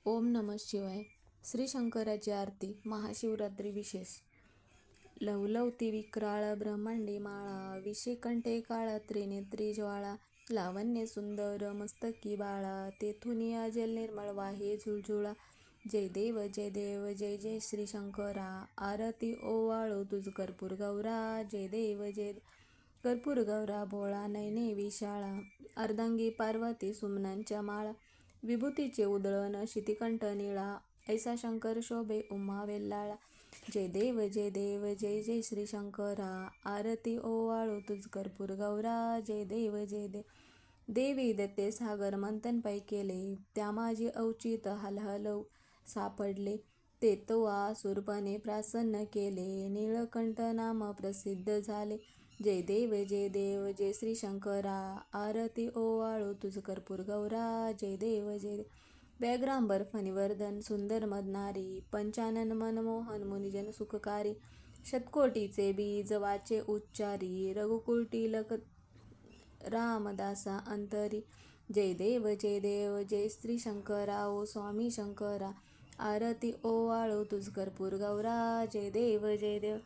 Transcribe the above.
ओम नमः शिवाय. श्री शंकराची आरती. महाशिवरात्री विशेष. लवलवती विक्राळ ब्रह्मांडी माळा, विषेकंठे काळा त्रिनेत्री ज्वाळा, लावण्य सुंदर मस्तकी बाळा, तेथून जल निर्मळ वाहे झुळझुळा. जय देव जय देव जय जय श्री शंकरा, आरती ओवाळू तुझ कर्पूर गौरा. जय देव जय कर्पूर गौरा भोळा नयने विशाळा, अर्धांगी पार्वती सुमनांच्या माळा, विभूतीचे उधळण शितिकंठ निळा, ऐसा शंकर शोभे उमा वेल्लाळा. जय देव जय देव जय जय श्री शंकरा, आरती ओवाळू तुझ कर्पूर गौरा. जय देव जय देव. देवी दत्ते सागर मंथन पै केले, त्या माझी औचित हलहलव सापडले, ते तुवा सुरपणे प्रसन्न केले, नीळकंठ नाम प्रसिद्ध झाले. जय देव जय देव जय श्री शंकरा, आरती ओवाळू तुझ कर्पूर गौरा. जय देव जय देव. व्याघ्रांबर फणिवर्धन सुंदर मदनारी, पंचानन मनमोहन मुनिजन सुखकारी, शतकोटीचे बीज वाचे उच्चारी, रघुकुल तिलक रामदासा अंतरी. जय देव जय देव जय श्री शंकरा, ओ स्वामी शंकरा, आरती ओवाळू तुझ कर्पूर गौरा. जय देव जय देव.